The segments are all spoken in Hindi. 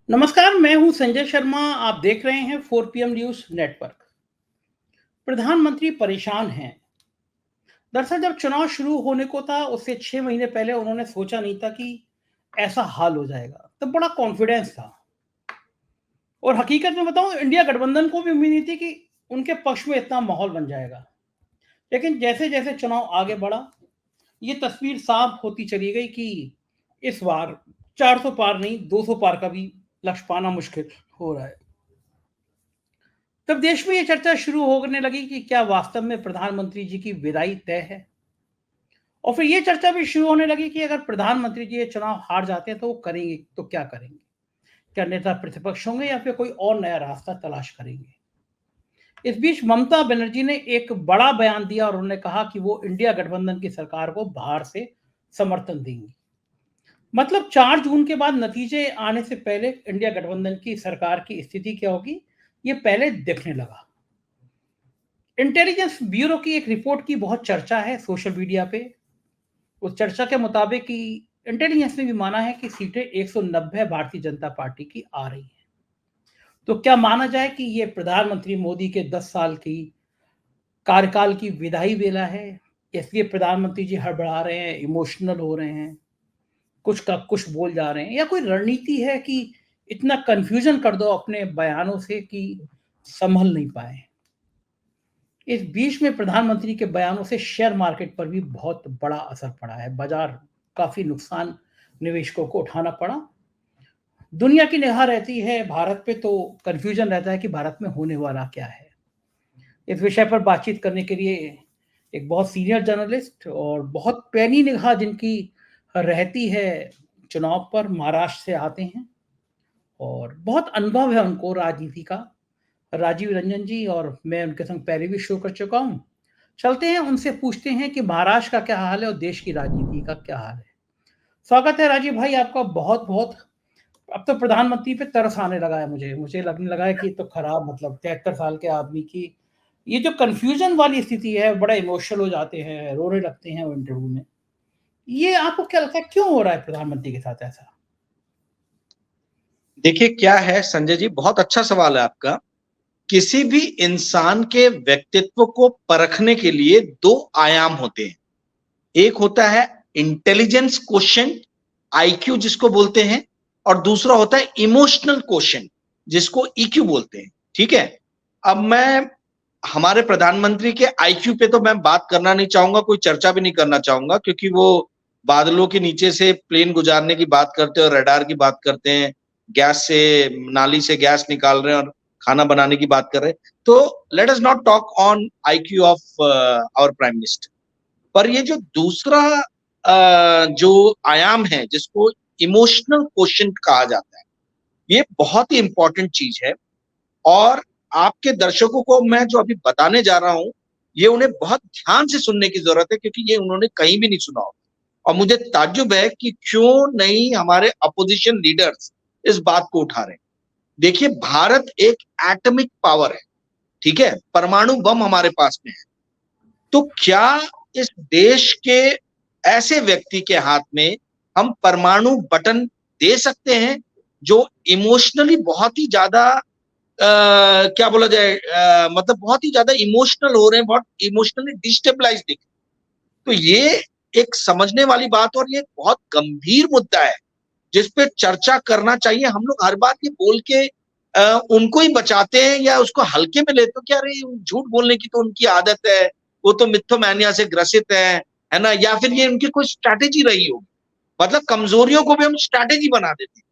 नमस्कार, मैं हूं संजय शर्मा। आप देख रहे हैं 4 PM न्यूज नेटवर्क। प्रधानमंत्री परेशान हैं। दरअसल जब चुनाव शुरू होने को था उससे 6 महीने पहले उन्होंने सोचा नहीं था कि ऐसा हाल हो जाएगा। तब बड़ा कॉन्फिडेंस था और हकीकत में बताऊं, इंडिया गठबंधन को भी उम्मीद नहीं थी कि उनके पक्ष में इतना माहौल बन जाएगा। लेकिन जैसे जैसे चुनाव आगे बढ़ा, ये तस्वीर साफ होती चली गई कि इस बार 400 पार नहीं, 200 पार का भी लक्ष्य पाना मुश्किल हो रहा है। तब देश में ये चर्चा शुरू होने लगी कि क्या वास्तव में प्रधानमंत्री जी की विदाई तय है। और फिर ये चर्चा भी शुरू होने लगी कि अगर प्रधानमंत्री जी ये चुनाव हार जाते हैं तो वो करेंगे तो क्या करेंगे। क्या नेता प्रतिपक्ष होंगे या फिर कोई और नया रास्ता तलाश करेंगे। इस बीच ममता बनर्जी ने एक बड़ा बयान दिया और उन्होंने कहा कि वो इंडिया गठबंधन की सरकार को बाहर से समर्थन देंगी। मतलब 4 जून के बाद नतीजे आने से पहले इंडिया गठबंधन की सरकार की स्थिति क्या होगी, ये पहले दिखने लगा। इंटेलिजेंस ब्यूरो की एक रिपोर्ट की बहुत चर्चा है सोशल मीडिया पे। उस चर्चा के मुताबिक कि इंटेलिजेंस ने भी माना है कि सीटें 190 भारतीय जनता पार्टी की आ रही हैं। तो क्या माना जाए कि ये प्रधानमंत्री मोदी के 10 साल की कार्यकाल की विदाई बेला है, इसलिए प्रधानमंत्री जी हड़बड़ा रहे हैं, इमोशनल हो रहे हैं, कुछ का कुछ बोल जा रहे हैं, या कोई रणनीति है कि इतना कंफ्यूजन कर दो अपने बयानों से कि संभल नहीं पाए। इस बीच में प्रधानमंत्री के बयानों से शेयर मार्केट पर भी बहुत बड़ा असर पड़ा है। बाजार काफी नुकसान निवेशकों को उठाना पड़ा। दुनिया की निगाह रहती है भारत पे, तो कंफ्यूजन रहता है कि भारत में होने वाला क्या है। इस विषय पर बातचीत करने के लिए एक बहुत सीनियर जर्नलिस्ट और बहुत पैनी निगाह जिनकी रहती है चुनाव पर, महाराष्ट्र से आते हैं और बहुत अनुभव है उनको राजनीति का, राजीव रंजन जी। और मैं उनके संग पहले भी शो कर चुका हूँ। चलते हैं उनसे पूछते हैं कि महाराष्ट्र का क्या हाल है और देश की राजनीति का क्या हाल है। स्वागत है राजीव भाई आपका बहुत बहुत। अब तो प्रधानमंत्री पे तरस आने लगा है, मुझे लगने लगा है कि तो खराब, मतलब 73 साल के आदमी की ये जो कंफ्यूजन वाली स्थिति है, बड़ा इमोशनल हो जाते हैं, रोने लगते हैं वो इंटरव्यू में। ये आपको क्या लगता है क्यों हो रहा है प्रधानमंत्री के साथ ऐसा? देखिए क्या है संजय जी, बहुत अच्छा सवाल है आपका। किसी भी इंसान के व्यक्तित्व को परखने के लिए दो आयाम होते हैं। एक होता है इंटेलिजेंस क्वोशिएंट, आईक्यू जिसको बोलते हैं, और दूसरा होता है इमोशनल क्वोशिएंट जिसको ईक्यू बोलते हैं। ठीक है। अब मैं हमारे प्रधानमंत्री के आईक्यू पे तो मैं बात करना नहीं चाहूंगा, कोई चर्चा भी नहीं करना चाहूंगा, क्योंकि वो बादलों के नीचे से प्लेन गुजारने की बात करते हैं और रडार की बात करते हैं, गैस से नाली से गैस निकाल रहे हैं और खाना बनाने की बात कर रहे हैं। तो let us not talk on IQ of our prime minister. पर ये जो दूसरा जो आयाम है जिसको इमोशनल क्वोशिएंट कहा जाता है, ये बहुत ही इंपॉर्टेंट चीज है। और आपके दर्शकों को मैं जो अभी बताने जा रहा हूं, ये उन्हें बहुत ध्यान से सुनने की जरूरत है, क्योंकि ये उन्होंने कहीं भी नहीं सुना होगा। और मुझे ताज्जुब है कि क्यों नहीं हमारे अपोजिशन लीडर्स इस बात को उठा रहे हैं। देखिए, भारत एक एटॉमिक पावर है, ठीक है, परमाणु बम हमारे पास में है। तो क्या इस देश के ऐसे व्यक्ति के हाथ में हम परमाणु बटन दे सकते हैं जो इमोशनली बहुत ही ज्यादा क्या बोला जाए, मतलब बहुत ही ज्यादा इमोशनल हो रहे हैं, बहुत इमोशनली डिस्टेबलाइज दिख। तो ये एक समझने वाली बात और ये बहुत गंभीर मुद्दा है जिस पे चर्चा करना चाहिए। हम लोग हर बार ये बोल के उनको ही बचाते हैं या उसको हल्के में लेते हो, क्या रे झूठ बोलने की तो उनकी आदत है, वो तो मिथोमैनिया से ग्रसित है ना, या फिर ये उनकी कोई स्ट्रैटेजी रही होगी। मतलब कमजोरियों को भी हम स्ट्रैटेजी बना देते हैं।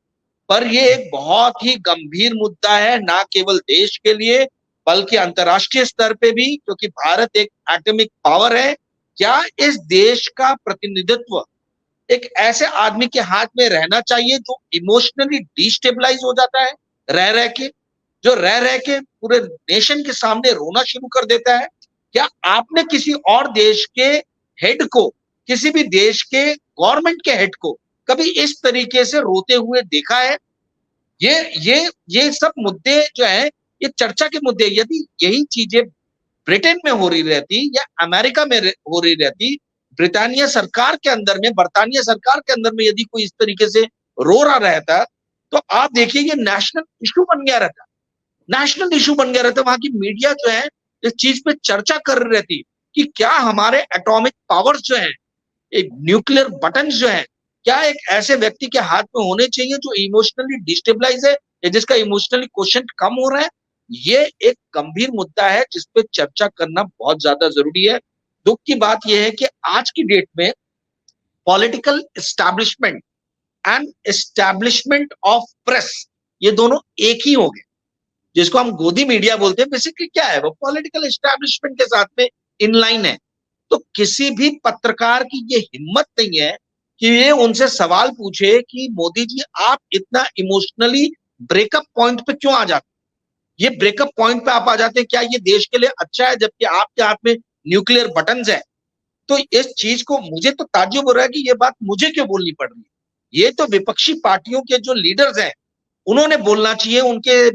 पर ये एक बहुत ही गंभीर मुद्दा है, ना केवल देश के लिए बल्कि अंतर्राष्ट्रीय स्तर पे भी, क्योंकि भारत एक एटॉमिक पावर है। क्या इस देश का प्रतिनिधित्व एक ऐसे आदमी के हाथ में रहना चाहिए जो इमोशनली डिस्टेबलाइज हो जाता है रह के, जो रह के पूरे नेशन के सामने रोना शुरू कर देता है? क्या आपने किसी और देश के हेड को, किसी भी देश के गवर्नमेंट के हेड को कभी इस तरीके से रोते हुए देखा है? ये सब मुद्दे जो है, ये चर्चा के मुद्दे। यदि यही चीजें ब्रिटेन में हो रही रहती या अमेरिका में हो रही रहती, ब्रिटानिया सरकार के अंदर में, बरतानिया सरकार के अंदर में यदि कोई इस तरीके से रो रहा रहता, तो आप देखिए ये नेशनल इशू बन गया रहता, नेशनल इशू बन गया रहता। वहां की मीडिया जो है इस चीज पे चर्चा कर रही रहती कि क्या हमारे एटॉमिक पावर्स जो है, एक न्यूक्लियर बटन जो है, क्या एक ऐसे व्यक्ति के हाथ में होने चाहिए जो इमोशनली डिस्टेबलाइज है या जिसका इमोशनली क्वेश्चन कम हो रहा है। ये एक गंभीर मुद्दा है जिस पे चर्चा करना बहुत ज्यादा जरूरी है। दुख की बात यह है कि आज की डेट में political establishment and establishment of press, ये दोनों एक ही हो गए, जिसको हम गोदी मीडिया बोलते हैं। बेसिकली क्या है, वो पॉलिटिकल एस्टैब्लिशमेंट के साथ में इनलाइन है। तो किसी भी पत्रकार की ये हिम्मत नहीं है कि ये उनसे सवाल पूछे कि मोदी जी आप इतना इमोशनली ब्रेकअप पॉइंट पे क्यों आ जाते, ये ब्रेकअप पॉइंट पे आप आ जाते हैं, क्या ये देश के लिए अच्छा है जबकि आपके हाथ में न्यूक्लियर बटन्स है। तो इस चीज को मुझे तो ताज्जुब हो रहा है कि ये बात मुझे क्यों बोलनी पड़ रही है। ये तो विपक्षी पार्टियों के जो लीडर्स हैं उन्होंने बोलना चाहिए, उनके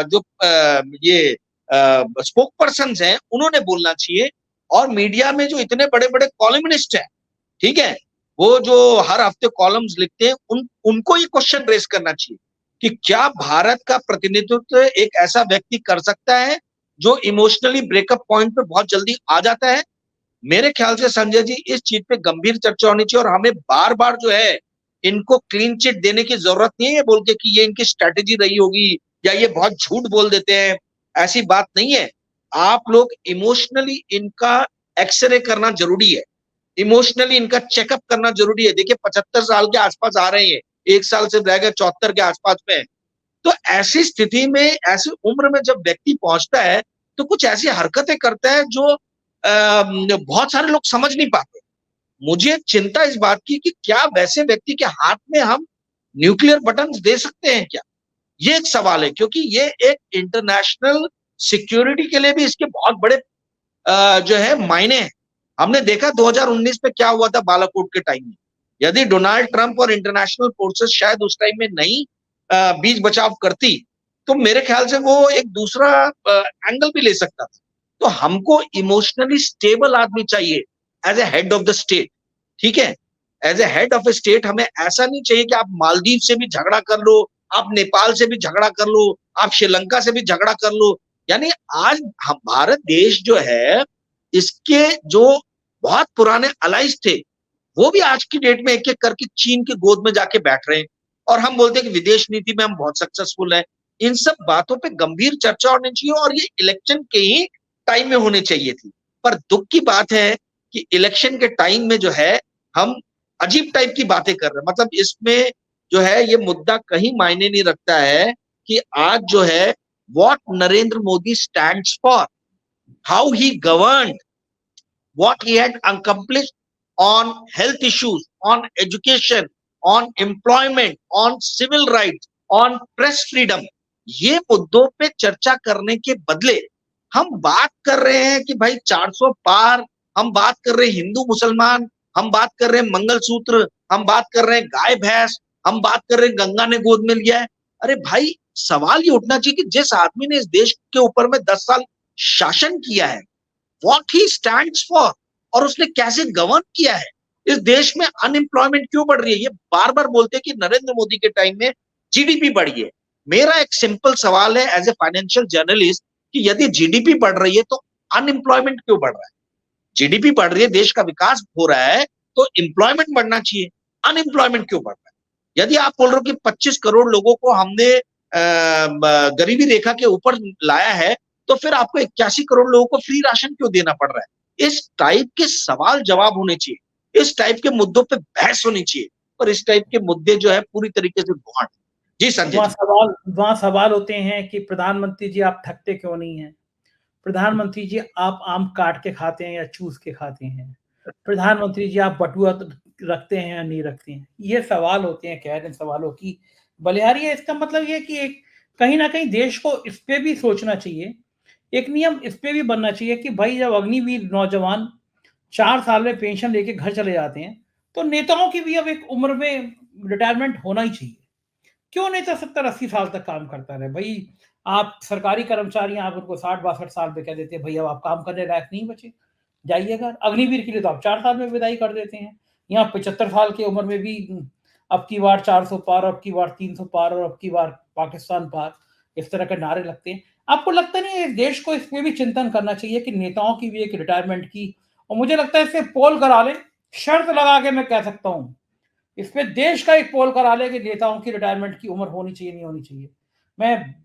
जो ये स्पोक पर्सन हैं उन्होंने बोलना चाहिए। और मीडिया में जो इतने बड़े बड़े कॉलमनिस्ट हैं, ठीक है, वो जो हर हफ्ते कॉलम्स लिखते हैं, उनको ये क्वेश्चन रेस करना चाहिए कि क्या भारत का प्रतिनिधित्व एक ऐसा व्यक्ति कर सकता है जो इमोशनली ब्रेकअप पॉइंट पे बहुत जल्दी आ जाता है। मेरे ख्याल से संजय जी इस चीज पे गंभीर चर्चा होनी चाहिए और हमें बार बार जो है इनको क्लीन चिट देने की जरूरत नहीं है बोल के कि ये इनकी स्ट्रेटेजी रही होगी या ये बहुत झूठ बोल देते हैं, ऐसी बात नहीं है। आप लोग इमोशनली इनका एक्सरे करना जरूरी है, इमोशनली इनका चेकअप करना जरूरी है। देखिए 75 साल के आसपास आ रहे हैं, एक साल से रह गए 74 के आसपास में। तो ऐसी स्थिति में, ऐसी उम्र में जब व्यक्ति पहुंचता है तो कुछ ऐसी हरकतें करता है जो बहुत सारे लोग समझ नहीं पाते। मुझे चिंता इस बात की कि क्या वैसे व्यक्ति के हाथ में हम न्यूक्लियर बटन दे सकते हैं क्या, ये एक सवाल है। क्योंकि ये एक इंटरनेशनल सिक्योरिटी के लिए भी इसके बहुत बड़े जो है मायने हैं। हमने देखा 2019 में क्या हुआ था बालाकोट के टाइम में। यदि डोनाल्ड ट्रंप और इंटरनेशनल फोर्सेस शायद उस टाइम में नहीं बीच बचाव करती तो मेरे ख्याल से वो एक दूसरा एंगल भी ले सकता था। तो हमको इमोशनली स्टेबल आदमी चाहिए as a head of the state, ठीक है। As a head of a state हमें ऐसा नहीं चाहिए कि आप मालदीव से भी झगड़ा कर लो, आप नेपाल से भी झगड़ा कर लो, आप श्रीलंका से भी झगड़ा कर लो। यानी आज हम भारत देश जो है, इसके जो बहुत पुराने अलाइज थे वो भी आज की डेट में एक एक करके चीन की गोद में जाके बैठ रहे हैं और हम बोलते हैं कि विदेश नीति में हम बहुत सक्सेसफुल है। इन सब बातों पे गंभीर चर्चा होनी चाहिए और ये इलेक्शन के ही टाइम में होनी चाहिए थी। पर दुख की बात है कि इलेक्शन के टाइम में जो है हम अजीब टाइप की बातें कर रहे हैं। मतलब इसमें जो है ये मुद्दा कहीं मायने नहीं रखता है कि आज जो है what Narendra Modi stands for, how he governed, what he had accomplished on health issues, on education, on employment, on civil rights, on press freedom। ये मुद्दों पे चर्चा करने के बदले हम बात कर रहे हैं कि भाई 400 पार, हम बात कर रहे हैं हिंदू मुसलमान, हम बात कर रहे हैं मंगलसूत्र, हम बात कर रहे हैं गाय भैंस, हम बात कर रहे हैं गंगा ने गोद में लिया है। अरे भाई सवाल ये उठना चाहिए कि जिस आदमी ने इस देश के ऊपर में 10 साल शासन किया है, व्हाट ही स्टैंड्स फॉर, और उसने कैसे गवर्न किया है। इस देश में अनएम्प्लॉयमेंट क्यों बढ़ रही है। ये बार बार बोलते हैं कि नरेंद्र मोदी के टाइम में जीडीपी बढ़ी है। मेरा एक सिंपल सवाल है एज ए फाइनेंशियल जर्नलिस्ट कि यदि जीडीपी बढ़ रही है तो अनएम्प्लॉयमेंट क्यों बढ़ रहा है। जीडीपी बढ़ रही है, देश का विकास हो रहा है, तो एम्प्लॉयमेंट बढ़ना चाहिए, अनएम्प्लॉयमेंट क्यों बढ़ रहा है। यदि आप बोल रहे हो कि 25 करोड़ लोगों को हमने गरीबी रेखा के ऊपर लाया है तो फिर आपको 81 करोड़ लोगों को फ्री राशन क्यों देना पड़ रहा है। इस टाइप के सवाल जवाब होने चाहिए, इस टाइप के मुद्दों पे बहस होनी चाहिए। और इस टाइप के मुद्दे जो है पूरी तरीके से गुआड़। जी संजय जी। वहां सवाल होते हैं कि प्रधानमंत्री जी आप थकते क्यों नहीं हैं, प्रधानमंत्री जी आप आम काट के खाते हैं या चूस के खाते हैं, प्रधानमंत्री जी आप बटुआ रखते हैं या नहीं रखते हैं। ये सवाल होते हैं। खैर इन सवालों की बलिहारी है। इसका मतलब ये कि एक कहीं ना कहीं देश को इस पे भी सोचना चाहिए, एक नियम इस पे भी बनना चाहिए कि भाई जब अग्निवीर नौजवान 4 साल में पेंशन लेके घर चले जाते हैं तो नेताओं की भी अब एक उम्र में रिटायरमेंट होना ही चाहिए। क्यों नेता 70-80 साल तक काम करता रहे। भाई आप सरकारी कर्मचारी, आप उनको 60-62 साल पे कह देते हैं भाई अब आप काम करने लायक नहीं बचे, जाइए घर। अग्निवीर के लिए तो आप 4 साल में विदाई कर देते हैं। यहाँ 75 साल की उम्र में भी अब की बार 400 पार, अब की बार 300 पार और अब की बार पाकिस्तान पार, इस तरह के नारे लगते हैं। आपको लगता नहीं है इस देश को इस पे भी चिंतन करना चाहिए कि नेताओं की भी एक रिटायरमेंट की, और मुझे लगता है इससे पोल करा लें, शर्त लगा के मैं कह सकता हूँ, इस पे देश का एक पोल करा ले कि नेताओं की रिटायरमेंट की उम्र होनी चाहिए, नहीं होनी चाहिए। मैं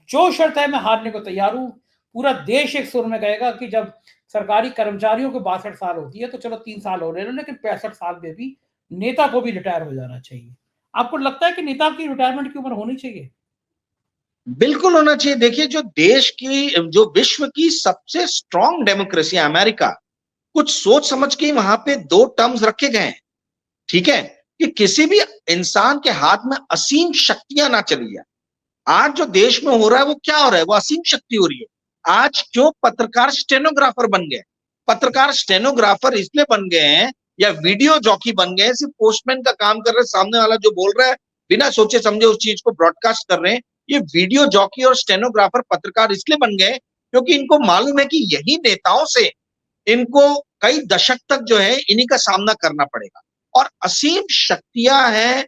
जो शर्त है मैं हारने को तैयार हूँ। पूरा देश एक सुर में कहेगा कि जब सरकारी कर्मचारियों को 62 साल होती है तो चलो 3 साल हो रहे हैं, लेकिन 65 साल में भी नेता को भी रिटायर हो जाना चाहिए। आपको लगता है कि नेता की रिटायरमेंट की उम्र होनी चाहिए? बिल्कुल होना चाहिए। देखिए, जो विश्व की सबसे स्ट्रांग डेमोक्रेसी है अमेरिका, कुछ सोच समझ के वहां पे 2 टर्म्स रखे गए हैं, ठीक है, कि किसी भी इंसान के हाथ में असीम शक्तियां ना चली जाए। आज जो देश में हो रहा है वो क्या हो रहा है, वो असीम शक्ति हो रही है। आज क्यों पत्रकार स्टेनोग्राफर बन गए? पत्रकार स्टेनोग्राफर इसलिए बन गए हैं या वीडियो जॉकी बन गए हैं, सिर्फ पोस्टमैन का काम कर रहे हैं, सामने वाला जो बोल रहा है बिना सोचे समझे उस चीज को ब्रॉडकास्ट कर रहे हैं। ये वीडियो जॉकी और स्टेनोग्राफर पत्रकार इसलिए बन गए क्योंकि इनको मालूम है कि यही नेताओं से इनको कई दशक तक जो है इन्हीं का सामना करना पड़ेगा। और असीम शक्तियां हैं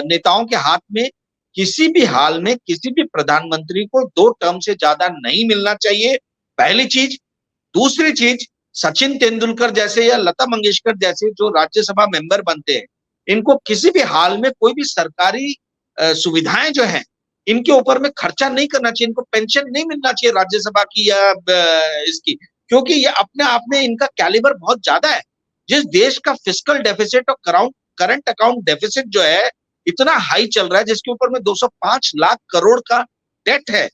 नेताओं के हाथ में। किसी भी हाल में किसी भी प्रधानमंत्री को 2 टर्म से ज्यादा नहीं मिलना चाहिए, पहली चीज। दूसरी चीज, सचिन तेंदुलकर जैसे या लता मंगेशकर जैसे जो राज्यसभा मेंबर बनते हैं, इनको किसी भी हाल में कोई भी सरकारी सुविधाएं जो है इनके ऊपर में खर्चा नहीं करना चाहिए। इनको पेंशन नहीं मिलना चाहिए राज्यसभा की या इसकी, क्योंकि ये अपने आप में इनका कैलिबर बहुत ज्यादा है। जिस देश का फिस्कल डेफिसिट और करंट अकाउंट डेफिसिट जो है इतना हाई चल रहा है, जिसके ऊपर में 205 लाख करोड़ का डेट है,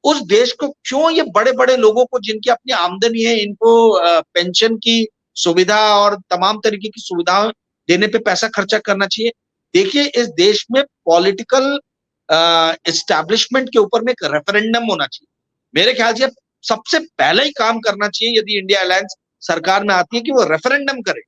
उस देश को क्यों ये बड़े बड़े लोगों को जिनकी अपनी आमदनी है इनको पेंशन की सुविधा और तमाम तरीके की सुविधाएं देने पे पैसा खर्चा करना चाहिए? देखिए, इस देश में पॉलिटिकल एस्टैब्लिशमेंट के ऊपर में एक रेफरेंडम होना चाहिए। मेरे ख्याल से सबसे पहले ही काम करना चाहिए यदि इंडिया अलायंस सरकार में आती है कि वो रेफरेंडम करे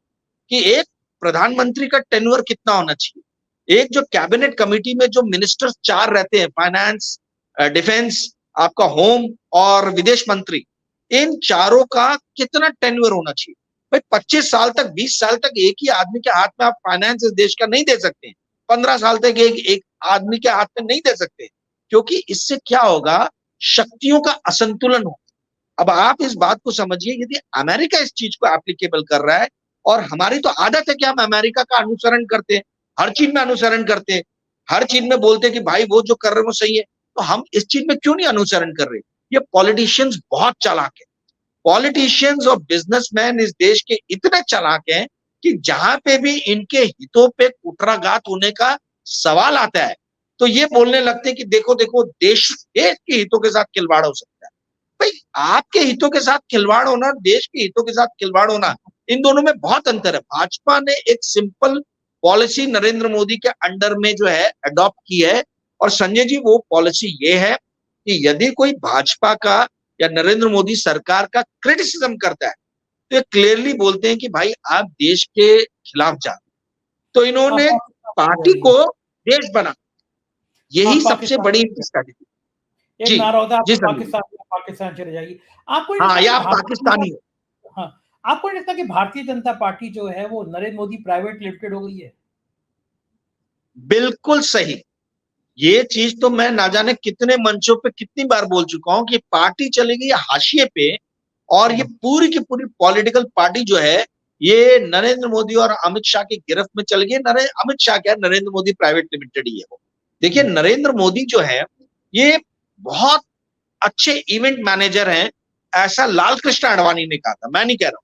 कि एक प्रधानमंत्री का टेन्योर कितना होना चाहिए। एक जो कैबिनेट कमेटी में जो मिनिस्टर्स 4 रहते हैं, फाइनेंस, डिफेंस, आपका होम और विदेश मंत्री, इन चारों का कितना टेन्योर होना चाहिए। भाई 25 साल तक 20 साल तक एक ही आदमी के हाथ में आप फाइनेंस इस देश का नहीं दे सकते। 15 साल तक एक आदमी के हाथ में नहीं दे सकते, क्योंकि इससे क्या होगा, शक्तियों का असंतुलन हो। अब आप इस बात को समझिए, यदि अमेरिका इस चीज को एप्लीकेबल कर रहा है, और हमारी तो आदत है कि हम अमेरिका का अनुसरण करते हैं, हर चीज में अनुसरण करते हैं, हर चीज में बोलते हैं कि भाई वो जो कर रहे हैं वो सही है, तो हम इस चीज में क्यों नहीं अनुसरण कर रहे? ये पॉलिटिशियंस बहुत चालाक है। पॉलिटिशियंस और बिजनेसमैन इस देश के इतने चालाक हैं कि जहां पे भी इनके हितों पे कुठाराघात होने का सवाल आता है, तो ये बोलने लगते हैं कि देखो देखो देश के हितों के साथ खिलवाड़ हो सकता है। भाई, आपके हितों के साथ खिलवाड़ होना और देश के हितों के साथ खिलवाड़ होना, इन दोनों में बहुत अंतर है। भाजपा ने एक सिंपल पॉलिसी नरेंद्र मोदी के अंडर में जो है अडॉप्ट की है, और संजय जी वो पॉलिसी ये है कि यदि कोई भाजपा का या नरेंद्र मोदी सरकार का क्रिटिसिज्म करता है तो ये क्लियरली बोलते हैं कि भाई आप देश के खिलाफ जा। तो हाँ, इन्होंने पाकिस्तान चले पार्टी जाइए। को देश बना, हाँ, यही सबसे पाकिस्तान बड़ी चले इनकी जाइए। स्ट्रैटेजी। एक जी, नारा होता है जी आपको संजय जी। पाकिस्तान या पाकिस्तान चले जाइए। आपको नहीं हाँ, लगता कि या आप भारतीय जनता पाकिस्तानी हो। हाँ, आपको नहीं लगता कि भारतीय जनता पार्टी जो है वो नरेंद्र मोदी प्राइवेट लिमिटेड हो गई है? बिल्कुल सही। ये चीज तो मैं ना जाने कितने मंचों पे कितनी बार बोल चुका हूं कि पार्टी चली गई हाशिए पे, और ये पूरी की पूरी पॉलिटिकल पार्टी जो है ये नरेंद्र मोदी और अमित शाह की गिरफ्त में चल गई। अमित शाह क्या, नरेंद्र मोदी प्राइवेट लिमिटेड ही है वो। देखिए, नरेंद्र मोदी जो है ये बहुत अच्छे इवेंट मैनेजर हैं, ऐसा लाल कृष्ण आडवाणी ने कहा था, मैं नहीं कह रहा हूं।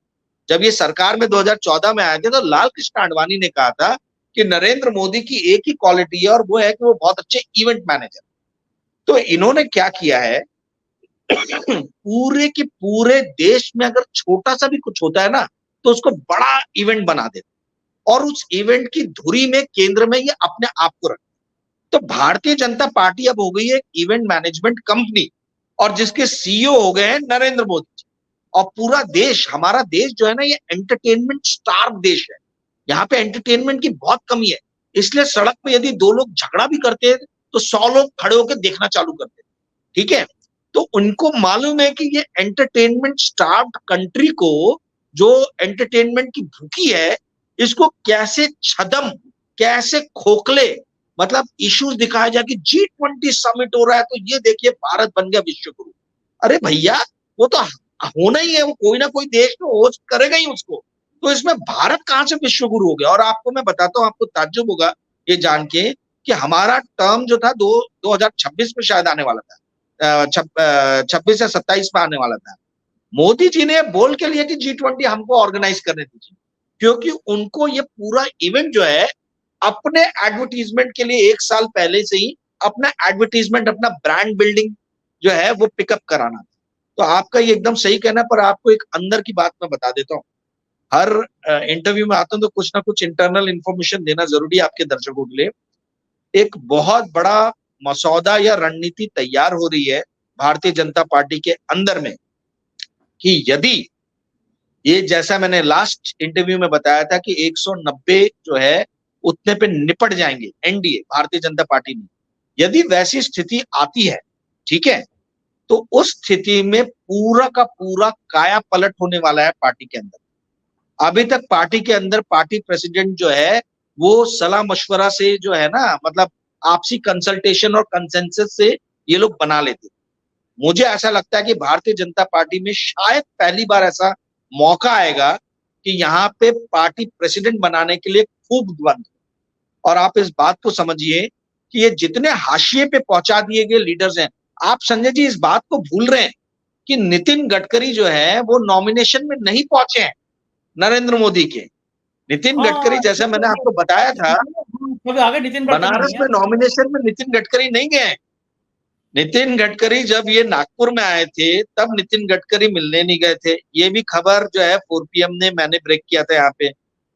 जब ये सरकार में 2014 में आए थे तो लाल कृष्ण आडवाणी ने कहा था कि नरेंद्र मोदी की एक ही क्वालिटी है और वो है कि वो बहुत अच्छे इवेंट मैनेजर। तो इन्होंने क्या किया है, पूरे के पूरे देश में अगर छोटा सा भी कुछ होता है ना तो उसको बड़ा इवेंट बना देते, और उस इवेंट की धुरी में केंद्र में ये अपने आप को रखते। तो भारतीय जनता पार्टी अब हो गई है इवेंट मैनेजमेंट कंपनी, और जिसके सीईओ हो गए हैं नरेंद्र मोदी जी। और पूरा देश, हमारा देश जो है ना, ये एंटरटेनमेंट स्टार देश है। यहाँ पे एंटरटेनमेंट की बहुत कमी है, इसलिए सड़क पे यदि 2 लोग झगड़ा भी करते हैं तो 100 लोग खड़े होकर देखना चालू करते हैं, ठीक है। तो उनको मालूम है कि ये एंटरटेनमेंट स्टार्ड कंट्री को, जो एंटरटेनमेंट की भूखी है, इसको कैसे छदम कैसे खोखले मतलब इश्यूज दिखाए जाए कि G20 समिट हो रहा है तो ये देखिए भारत बन गया विश्व गुरु। अरे भैया वो तो होना ही है, वो कोई ना कोई देश तो होस्ट करेगा ही उसको, तो इसमें भारत कहां से विश्व गुरु हो गया। और आपको मैं बताता हूं, आपको ताज्जुब होगा ये जान के कि हमारा टर्म जो था 2026 में शायद आने वाला था, 26 या 27 में आने वाला था। मोदी जी ने बोल के लिए कि G20 हमको ऑर्गेनाइज करने दीजिए, क्योंकि उनको ये पूरा इवेंट जो है अपने एडवर्टीजमेंट के लिए एक साल पहले से ही अपना एडवर्टीजमेंट, अपना ब्रांड बिल्डिंग जो है वो पिकअप कराना था। तो आपका ये एकदम सही कहना, पर आपको एक अंदर की बात मैं बता देता हूँ। हर इंटरव्यू में आता हूं तो कुछ ना कुछ इंटरनल इंफॉर्मेशन देना जरूरी है आपके दर्शकों के लिए। एक बहुत बड़ा मसौदा या रणनीति तैयार हो रही है भारतीय जनता पार्टी के अंदर में कि यदि ये, जैसा मैंने लास्ट इंटरव्यू में बताया था कि 190 जो है उतने पे निपट जाएंगे एनडीए भारतीय जनता पार्टी में, यदि वैसी स्थिति आती है, ठीक है, तो उस स्थिति में पूरा का पूरा काया पलट होने वाला है पार्टी के अंदर। अभी तक पार्टी के अंदर पार्टी प्रेसिडेंट जो है वो सलाह मशवरा से जो है ना, मतलब आपसी कंसल्टेशन और कंसेंसस से ये लोग बना लेते। मुझे ऐसा लगता है कि भारतीय जनता पार्टी में शायद पहली बार ऐसा मौका आएगा कि यहाँ पे पार्टी प्रेसिडेंट बनाने के लिए खूब द्वंद। और आप इस बात को समझिए कि ये जितने हाशिए पे पहुंचा दिए गए लीडर्स हैं, आप संजय जी इस बात को भूल रहे हैं कि नितिन गडकरी जो है वो नॉमिनेशन में नहीं पहुंचे हैं नरेंद्र मोदी के। नितिन गडकरी, जैसे मैंने आपको बताया था, आगे नितिन गडकरी बनारस में नॉमिनेशन में नितिन गडकरी नहीं गए। नितिन गडकरी जब ये नागपुर में आए थे तब नितिन गडकरी मिलने नहीं गए थे। ये भी खबर जो है 4PM ने मैंने ब्रेक किया था यहाँ पे।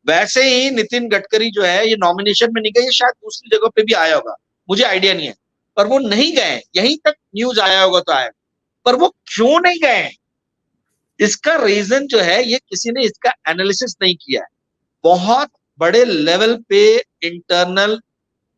वैसे ही नितिन गडकरी जो है ये नॉमिनेशन में नहीं गए, शायद दूसरी जगह पे भी आया होगा, मुझे आइडिया नहीं है, पर वो नहीं गए। यहीं तक न्यूज आया होगा तो आया, पर वो क्यों नहीं गए, इसका रीजन जो है ये किसी ने इसका एनालिसिस नहीं किया है। बहुत बड़े लेवल पे इंटरनल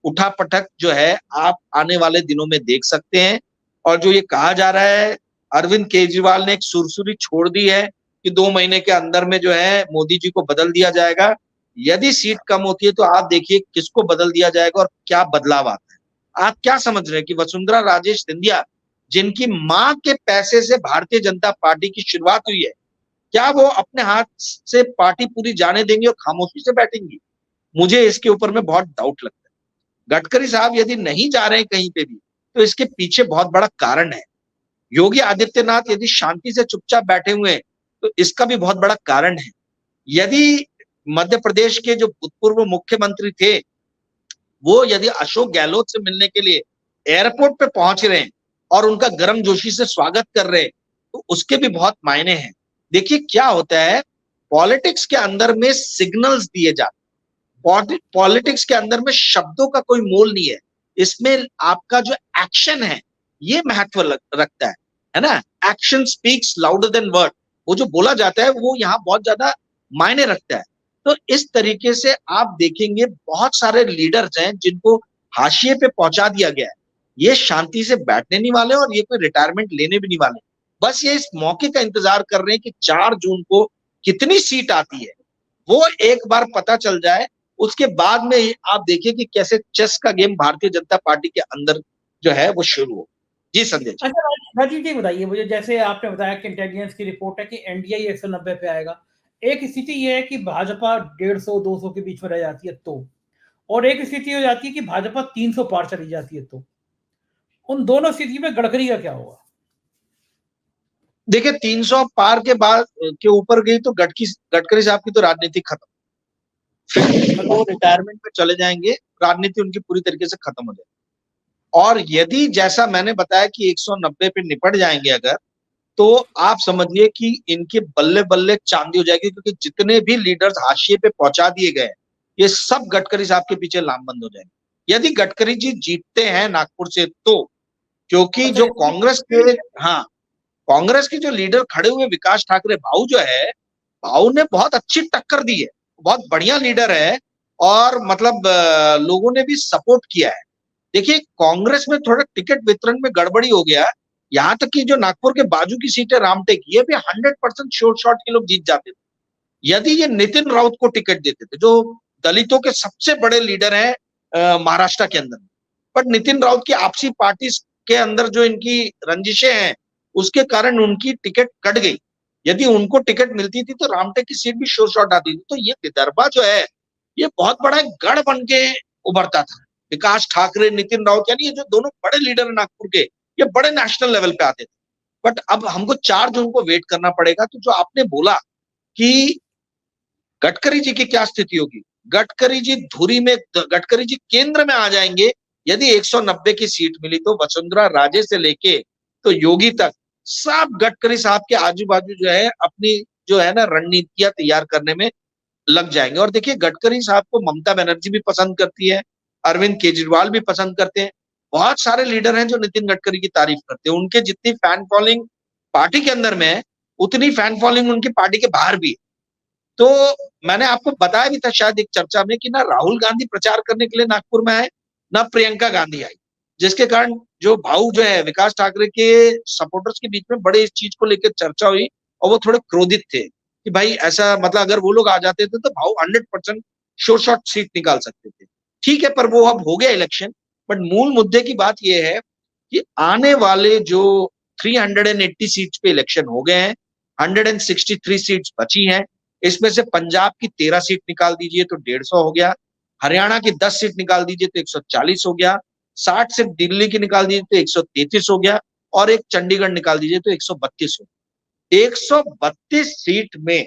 उठापटक जो है आप आने वाले दिनों में देख सकते हैं। और जो ये कहा जा रहा है, अरविंद केजरीवाल ने एक सुरसुरी छोड़ दी है कि 2 महीने के अंदर में जो है मोदी जी को बदल दिया जाएगा। यदि सीट कम होती है तो आप देखिए किसको बदल दिया जाएगा और क्या बदलाव आता है। आप क्या समझ रहे हैं कि वसुंधरा राजे सिंधिया, जिनकी मां के पैसे से भारतीय जनता पार्टी की शुरुआत हुई है, क्या वो अपने हाथ से पार्टी पूरी जाने देंगे और खामोशी से बैठेंगी? मुझे इसके ऊपर में बहुत डाउट लगता है। गडकरी साहब यदि नहीं जा रहे हैं कहीं पे भी तो इसके पीछे बहुत बड़ा कारण है। योगी आदित्यनाथ यदि शांति से चुपचाप बैठे हुए हैं तो इसका भी बहुत बड़ा कारण है। यदि मध्य प्रदेश के जो भूतपूर्व मुख्यमंत्री थे वो यदि अशोक गहलोत से मिलने के लिए एयरपोर्ट पे पहुंच रहे हैं और उनका गर्मजोशी से स्वागत कर रहे हैं तो उसके भी बहुत मायने हैं। देखिए क्या होता है, पॉलिटिक्स के अंदर में सिग्नल्स दिए जाते, पॉलिटिक्स के अंदर में शब्दों का कोई मोल नहीं है, इसमें आपका जो एक्शन है ये महत्व रखता है ना। Action speaks louder than word, वो जो बोला जाता है वो यहाँ बहुत ज्यादा मायने रखता है। तो इस तरीके से आप देखेंगे बहुत सारे लीडर्स हैं जिनको हाशिए पे पहुंचा दिया गया है। ये शांति से बैठने नहीं वाले और ये कोई रिटायरमेंट लेने भी नहीं वाले, बस ये इस मौके का इंतजार कर रहे हैं कि 4 जून को कितनी सीट आती है वो एक बार पता चल जाए। उसके बाद में आप देखिए कि कैसे चेस का गेम भारतीय जनता पार्टी के अंदर जो है वो शुरू हो। जी संजय जी। अच्छा राजीव जी बताइए मुझे, जैसे आपने बताया कि इंटेलिजेंस की रिपोर्ट है कि एनडीए 190 पे आएगा। एक स्थिति ये है कि भाजपा 150-200 के बीच में रह जाती है तो, और एक स्थिति हो जाती है कि भाजपा 300 पार चली जाती है तो, उन दोनों स्थिति में गडकरी का क्या होगा? देखिए 300 पार के बाद के ऊपर गई तो गडकरी साहब की तो राजनीति खत्म, फिर वो रिटायरमेंट पे चले जाएंगे, राजनीति उनकी पूरी तरीके से खत्म हो जाएगी। और यदि जैसा मैंने बताया कि 190 पे निपट जाएंगे अगर, तो आप समझिए कि इनके बल्ले बल्ले चांदी हो जाएगी, क्योंकि जितने भी लीडर्स हाशिए पे पहुंचा दिए गए ये सब गडकरी साहब के पीछे लामबंद हो जाएंगे यदि गडकरी जी जीतते हैं नागपुर से तो। क्योंकि जो कांग्रेस के, हाँ, कांग्रेस के जो लीडर खड़े हुए विकास ठाकरे भाऊ जो है, भाऊ ने बहुत अच्छी टक्कर दी है, बहुत बढ़िया लीडर है और मतलब लोगों ने भी सपोर्ट किया है। देखिए कांग्रेस में थोड़ा टिकट वितरण में गड़बड़ी हो गया, यहाँ तक कि जो नागपुर के बाजू की सीट है रामटेक, ये भी 100% श्योर शॉट के लोग जीत जाते थे यदि ये नितिन राउत को टिकट देते थे, जो दलितों के सबसे बड़े लीडर हैं महाराष्ट्र के अंदर। बट नितिन राउत की आपसी पार्टी के अंदर जो इनकी रंजिशें हैं, उसके कारण उनकी टिकट कट गई। यदि उनको टिकट मिलती थी तो रामटेक की सीट भी शोर शॉट आती थी। तो ये विदर्भा जो है, ये बहुत बड़ा एक गढ़ बन के उभरता था। विकास ठाकरे, नितिन राउत, यानी ये जो दोनों बड़े लीडर नागपुर के, ये बड़े नेशनल लेवल पे आते थे। बट अब हमको 4 जून को वेट करना पड़ेगा। तो जो आपने बोला कि गडकरी जी की क्या स्थिति होगी, गडकरी जी धुरी में, गडकरी जी केंद्र में आ जाएंगे। यदि 190 की सीट मिली तो वसुंधरा राजे से लेके तो योगी तक सब गडकरी साहब के आजू बाजू जो है अपनी जो है ना रणनीतियां तैयार करने में लग जाएंगे। और देखिए, गडकरी साहब को ममता बनर्जी भी पसंद करती है, अरविंद केजरीवाल भी पसंद करते हैं। बहुत सारे लीडर हैं जो नितिन गडकरी की तारीफ करते हैं। उनके जितनी फैन फॉलोइंग पार्टी के अंदर में है, उतनी फैन फॉलोइंग उनकी पार्टी के बाहर भी है। तो मैंने आपको बताया भी था शायद एक चर्चा में कि ना राहुल गांधी प्रचार करने के लिए नागपुर में आए, ना प्रियंका गांधी आई, जिसके कारण जो भाऊ जो है विकास ठाकरे के सपोर्टर्स के बीच में बड़े इस चीज को लेकर चर्चा हुई और वो थोड़े क्रोधित थे कि भाई ऐसा, मतलब अगर वो लोग आ जाते थे तो भाऊ 100% शोर शॉट सीट निकाल सकते थे। ठीक है, पर वो अब हो गया इलेक्शन। बट मूल मुद्दे की बात यह है कि आने वाले जो 380 सीट्स पे इलेक्शन हो गए हैं, 163 सीट्स बची हैं। इसमें से पंजाब की 13 सीट निकाल दीजिए तो 150 हो गया, हरियाणा की 10 सीट निकाल दीजिए तो 140 हो गया, 60 सीट दिल्ली की निकाल दीजिए तो 133 हो गया, और एक चंडीगढ़ निकाल दीजिए तो 132 हो गया। 132 सीट में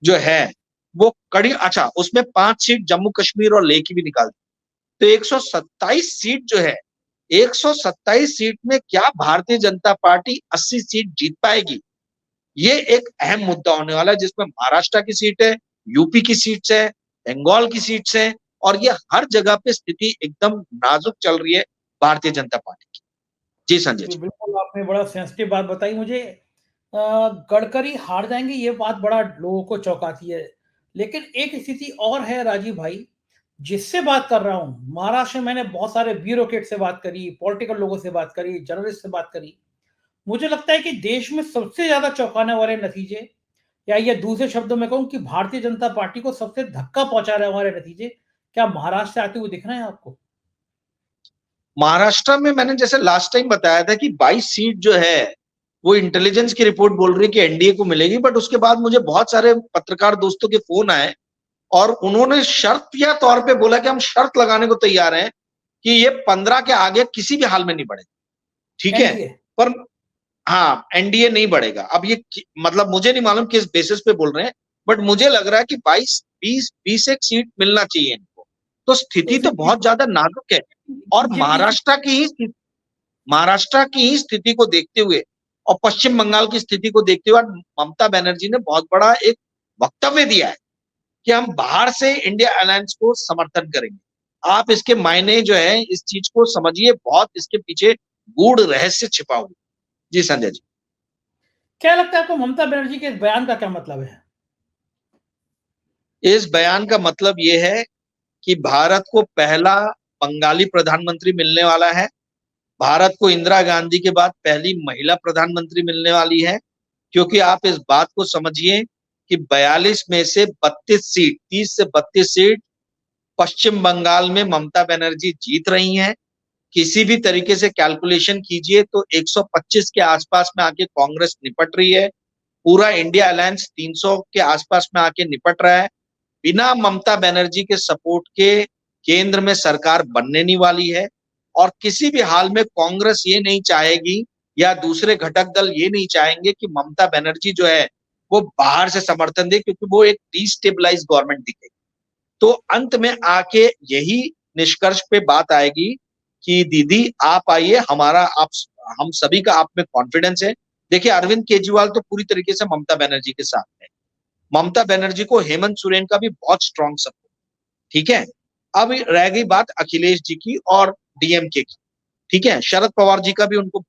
जो है वो कड़ी, अच्छा उसमें 5 सीट जम्मू कश्मीर और लेह की भी निकाल दी, तो 127 सीट जो है, 127 सीट में क्या भारतीय जनता पार्टी 80 सीट जीत पाएगी? ये एक अहम मुद्दा होने वाला है, जिसमें महाराष्ट्र की सीट है, यूपी की सीट्स है, बंगाल की सीट्स है, और ये हर जगह पे स्थिति एकदम नाजुक चल रही है भारतीय जनता पार्टी की। जी संजय जी। बिल्कुल, आपने बड़ा सेंसिटिव बात बताई मुझे। गडकरी हार जाएंगे, ये बात बड़ा लोगों को चौंकाती है। लेकिन एक स्थिति और है राजीव भाई, जिससे बात कर रहा हूं, महाराष्ट्र में मैंने बहुत सारे ब्यूरोक्रेट से बात करी, पॉलिटिकल लोगों से बात करी, जर्नलिस्ट से बात करी। मुझे लगता है कि देश में सबसे ज्यादा चौंकाने वाले नतीजे, या ये दूसरे शब्दों में कहूं कि भारतीय जनता पार्टी को सबसे धक्का पहुंचाने वाले नतीजे क्या महाराष्ट्र से आते हुए दिख रहे हैं आपको? महाराष्ट्र में मैंने जैसे लास्ट टाइम बताया था कि 22 सीट जो है वो इंटेलिजेंस की रिपोर्ट बोल रही है कि एनडीए को मिलेगी। बट उसके बाद मुझे बहुत सारे पत्रकार दोस्तों के फोन आए और उन्होंने शर्तिया तौर पे बोला कि हम शर्त लगाने को तैयार हैं कि ये 15 के आगे किसी भी हाल में नहीं बढ़ेगा। ठीक है, एनडीए पर हाँ, एनडीए नहीं बढ़ेगा। अब ये मतलब मुझे नहीं मालूम किस बेसिस पे बोल रहे हैं, बट मुझे लग रहा है कि 22 एक सीट मिलना चाहिए इनको। तो तो स्थिति तो फिर बहुत ज्यादा नाजुक है। और बीजेपी महाराष्ट्र की ही स्थिति को देखते हुए और पश्चिम बंगाल की स्थिति को देखते हुए ममता बनर्जी ने बहुत बड़ा एक वक्तव्य दिया है कि हम बाहर से इंडिया अलायंस को समर्थन करेंगे। आप इसके मायने जो है, इस चीज को समझिए, बहुत इसके पीछे गूढ़ रहस्य छिपा हुआ। जी संजय जी। क्या लगता है आपको, ममता बनर्जी के इस बयान का क्या मतलब है? इस बयान का मतलब यह है कि भारत को पहला बंगाली प्रधानमंत्री मिलने वाला है। भारत को इंदिरा गांधी के बाद पहली महिला प्रधानमंत्री मिलने वाली है। क्योंकि आप इस बात को समझिए कि 42 में से 32 सीट, 30 से 32 सीट पश्चिम बंगाल में ममता बनर्जी जीत रही हैं। किसी भी तरीके से कैलकुलेशन कीजिए तो 125 के आसपास में आके कांग्रेस निपट रही है। पूरा इंडिया अलायंस 300 के आसपास में आके निपट रहा है। बिना ममता बनर्जी के सपोर्ट के केंद्र में सरकार बनने नहीं वाली है। और किसी भी हाल में कांग्रेस ये नहीं चाहेगी या दूसरे घटक दल ये नहीं चाहेंगे कि ममता बनर्जी जो है वो बाहर से समर्थन दे, क्योंकि वो एक डिस्टेबलाइज गवर्नमेंट दिखेगी। तो अंत में आके यही निष्कर्ष पे बात आएगी कि दीदी आप आइए, हमारा आप, हम सभी का आप में कॉन्फिडेंस है। देखिए, अरविंद केजरीवाल तो पूरी तरीके से ममता बनर्जी के साथ है। ममता बनर्जी को हेमंत सोरेन का भी बहुत स्ट्रॉन्ग सपोर्ट। ठीक है, अब रह गई बात अखिलेश जी की और डीएमके की। ठीक है, शरद पवार जी का भी उनको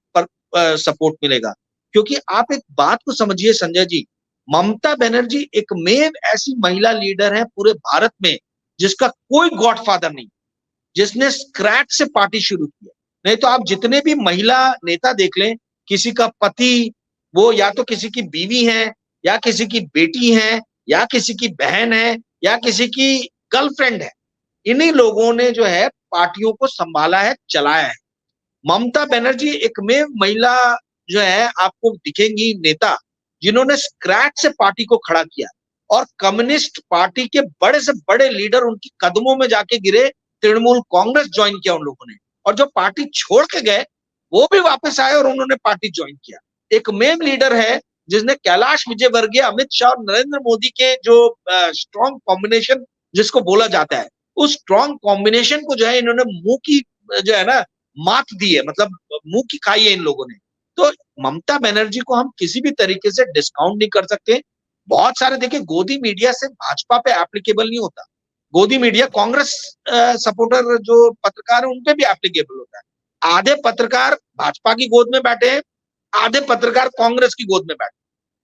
सपोर्ट मिलेगा। क्योंकि आप एक बात को समझिए संजय जी, ममता बनर्जी एकमेव ऐसी महिला लीडर है पूरे भारत में जिसका कोई गॉडफादर नहीं, जिसने स्क्रैच से पार्टी शुरू की है। नहीं तो आप जितने भी महिला नेता देख लें, किसी का पति वो या तो किसी की बीवी है, या किसी की बेटी है, या किसी की बहन है, या किसी की गर्लफ्रेंड है। इन्हीं लोगों ने जो है पार्टियों को संभाला है, चलाया है। ममता बनर्जी एकमेव महिला जो है आपको दिखेंगी नेता जिन्होंने स्क्रैच से पार्टी को खड़ा किया, और कम्युनिस्ट पार्टी के बड़े से बड़े लीडर उनकी कदमों में जाके गिरे। तृणमूल कांग्रेस ज्वाइन किया उन लोगों ने, और जो पार्टी छोड़ के गए वो भी वापस आए और उन्होंने पार्टी ज्वाइन किया। एकमेव लीडर है जिसने कैलाश विजयवर्गीय, अमित शाह और नरेंद्र मोदी के जो स्ट्रॉन्ग कॉम्बिनेशन जिसको बोला जाता है, उस स्ट्रॉन्ग कॉम्बिनेशन को जो है इन्होंने मुंह की जो है ना मात दी है, मतलब मुंह की खाई है इन लोगों ने। तो ममता बनर्जी को हम किसी भी तरीके से डिस्काउंट नहीं कर सकते। बहुत सारे देखिए, गोदी मीडिया से भाजपा पे एप्लीकेबल नहीं होता, गोदी मीडिया कांग्रेस सपोर्टर जो पत्रकार है उन पे भी एप्लीकेबल होता है। आधे पत्रकार भाजपा की गोद में बैठे हैं, आधे पत्रकार कांग्रेस की गोद में बैठे,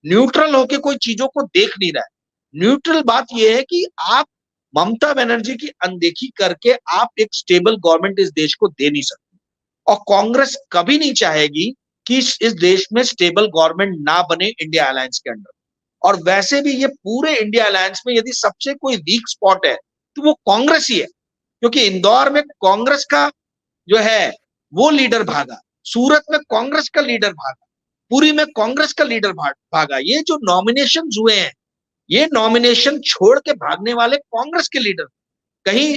न्यूट्रल होके कोई चीजों को देख नहीं रहा है। न्यूट्रल बात यह है कि आप ममता बनर्जी की अनदेखी करके आप एक स्टेबल गवर्नमेंट इस देश को दे नहीं सकते, और कांग्रेस कभी नहीं चाहेगी कि इस देश में स्टेबल गवर्नमेंट ना बने इंडिया अलायंस के अंडर। और वैसे भी ये पूरे इंडिया अलायंस में यदि सबसे कोई वीक स्पॉट है तो वो कांग्रेस ही है, क्योंकि इंदौर में कांग्रेस का जो है वो लीडर भागा, सूरत में कांग्रेस का लीडर भागा, पुरी में कांग्रेस का लीडर भागा। ये जो नॉमिनेशन हुए हैं, ये नॉमिनेशन छोड़ के भागने वाले कांग्रेस के लीडर, कहीं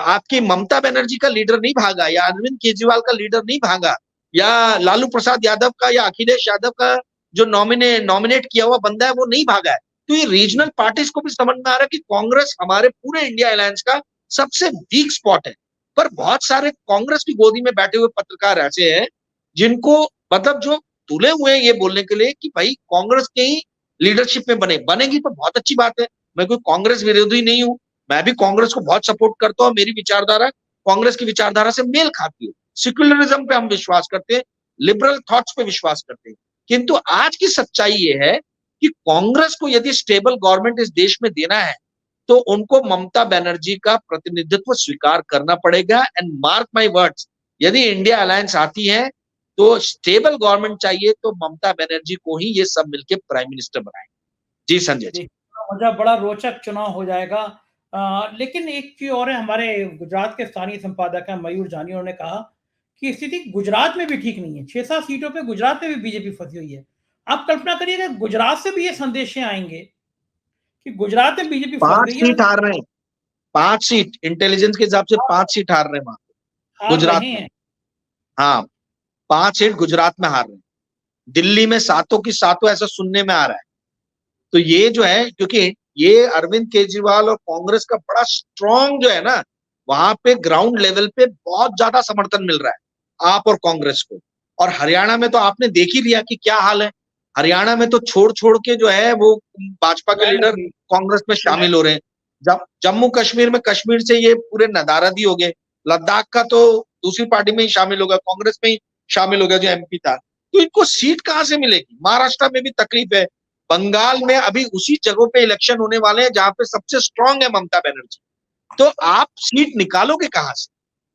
आपकी ममता बनर्जी का लीडर नहीं भागा, या अरविंद केजरीवाल का लीडर नहीं भागा, या लालू प्रसाद यादव का या अखिलेश यादव का जो नॉमिनेट किया हुआ बंदा है वो नहीं भागा है। तो ये रीजनल पार्टीज को भी समझ में आ रहा है कि कांग्रेस हमारे पूरे इंडिया अलायंस का सबसे वीक स्पॉट है। पर बहुत सारे कांग्रेस की गोदी में बैठे हुए पत्रकार ऐसे हैं जिनको मतलब जो तुले हुए हैं ये बोलने के लिए कि भाई कांग्रेस के ही लीडरशिप में बनेगी तो बहुत अच्छी बात है। मैं कोई कांग्रेस विरोधी नहीं हूं, मैं भी कांग्रेस को बहुत सपोर्ट करता हूं, मेरी विचारधारा कांग्रेस की विचारधारा से मेल खाती है। सेक्युलरिज्म पे हम विश्वास करते हैं, लिबरल थॉट्स पे विश्वास करते हैं। किंतु आज की सच्चाई ये है कि कांग्रेस को यदि स्टेबल गवर्नमेंट इस देश में देना है तो उनको ममता बनर्जी का प्रतिनिधित्व स्वीकार करना पड़ेगा। एंड मार्क माय वर्ड्स, यदि इंडिया अलायंस आती है तो स्टेबल गवर्नमेंट चाहिए तो ममता बनर्जी को ही ये सब मिलकर प्राइम मिनिस्टर बनाए। जी संजय जी, बड़ा रोचक चुनाव हो जाएगा। लेकिन एक चीज और है, हमारे गुजरात के स्थानीय संपादक है मयूर जानी, उन्होंने कहा कि स्थिति गुजरात में भी ठीक नहीं है। 6-7 सीटों पे गुजरात में भी बीजेपी फंसी हुई है। आप कल्पना करिएगा गुजरात से भी ये संदेश आएंगे कि गुजरात में बीजेपी फंस 5 गई है। सीट हार रहे हैं, 5 सीट इंटेलिजेंस के हिसाब से 5 सीट हार रहे हैं वहां गुजरात में। हाँ, 5 सीट गुजरात में हार रहे हैं। दिल्ली में 7 की 7 ऐसा सुनने में आ रहा है। तो ये जो है, क्योंकि ये अरविंद केजरीवाल और कांग्रेस का बड़ा स्ट्रॉन्ग जो है ना, वहां पे ग्राउंड लेवल पे बहुत ज्यादा समर्थन मिल रहा है आप और कांग्रेस को। और हरियाणा में तो आपने देख ही लिया कि क्या हाल है। हरियाणा में तो छोड़ छोड़ के जो है वो भाजपा के लीडर कांग्रेस में शामिल हो रहे हैं। जम्मू कश्मीर में कश्मीर से ये पूरे नदारदी हो गए। लद्दाख का तो दूसरी पार्टी में ही शामिल होगा, कांग्रेस में ही शामिल हो गया जो एमपी था। तो इनको सीट कहां से मिलेगी? महाराष्ट्र में भी तकलीफ है, बंगाल में अभी उसी जगहों पे इलेक्शन होने वाले हैं जहां पे सबसे स्ट्रांग है ममता बनर्जी। तो आप सीट निकालोगे कहां से?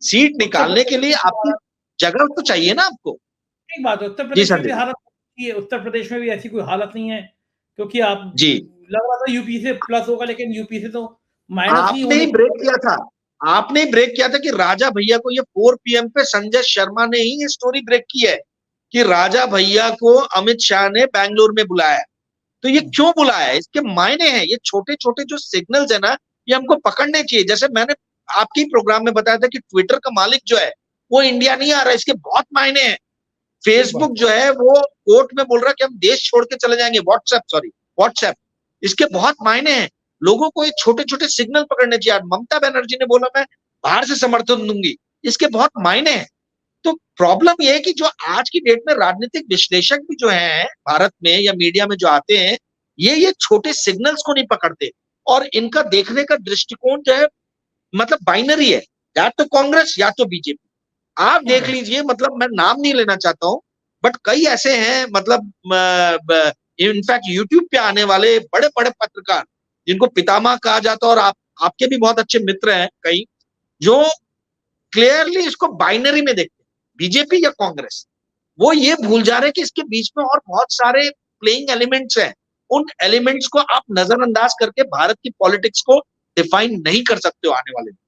सीट निकालने के लिए आपकी जगह तो चाहिए ना आपको। एक बात, उत्तर प्रदेश में भी हालत, उत्तर प्रदेश में भी ऐसी कोई हालत नहीं है, क्योंकि आप जी लग रहा था यूपी से प्लस होगा, लेकिन यूपी से तो माइनस ही आपने ब्रेक किया था। आपने ब्रेक किया था कि राजा भैया को, ये 4 PM पे संजय शर्मा ने ही ये स्टोरी ब्रेक की है कि राजा भैया को अमित शाह ने बैंगलोर में बुलाया। तो ये क्यों बुलाया? इसके मायने हैं, ये छोटे छोटे जो सिग्नल्स है ना, ये हमको पकड़ने चाहिए। जैसे मैंने आपके प्रोग्राम में बताया था कि ट्विटर का मालिक जो है वो इंडिया नहीं आ रहा है, इसके बहुत मायने हैं। फेसबुक जो है वो कोर्ट में बोल रहा है कि हम देश छोड़ के चले जाएंगे। व्हाट्सएप, इसके बहुत मायने हैं। लोगों को ये छोटे छोटे सिग्नल पकड़ने चाहिए। ममता बनर्जी ने बोला मैं बाहर से समर्थन दूंगी, इसके बहुत मायने हैं। तो प्रॉब्लम यह है कि जो आज की डेट में राजनीतिक विश्लेषक भी जो है भारत में या मीडिया में जो आते हैं, ये छोटे सिग्नल्स को नहीं पकड़ते, और इनका देखने का दृष्टिकोण जो है मतलब बाइनरी है, या तो कांग्रेस या तो बीजेपी। आप देख लीजिए, मतलब मैं नाम नहीं लेना चाहता हूं, बट कई ऐसे हैं, मतलब इनफैक्ट यूट्यूब पे आने वाले बड़े बड़े पत्रकार जिनको पितामह कहा जाता है, और आपके भी बहुत अच्छे मित्र हैं कई, जो क्लियरली इसको बाइनरी में देखते हैं, बीजेपी या कांग्रेस। वो ये भूल जा रहे हैं कि इसके बीच में और बहुत सारे प्लेइंग एलिमेंट्स हैं। उन एलिमेंट्स को आप नजरअंदाज करके भारत की पॉलिटिक्स को डिफाइन नहीं कर सकते हो आने वाले दिन।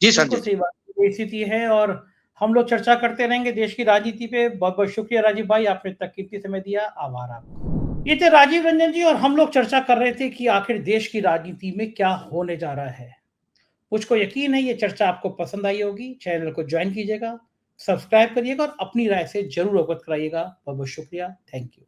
जी संजय बिल्कुल जी। सही बात, ये स्थिति है और हम लोग चर्चा करते रहेंगे देश की राजनीति पे। बहुत-बहुत शुक्रिया राजीव भाई, आपने इतना कीमती समय दिया, आभार आपका। ये थे राजीव रंजन जी और हम लोग चर्चा कर रहे थे कि आखिर देश की राजनीति में क्या होने जा रहा है। मुझको यकीन है ये चर्चा आपको पसंद आई होगी। चैनल को जॉइन कीजिएगा, सब्सक्राइब करिएगा और अपनी राय से ज़रूर अवगत कराइएगा। बहुत-बहुत शुक्रिया। Thank you.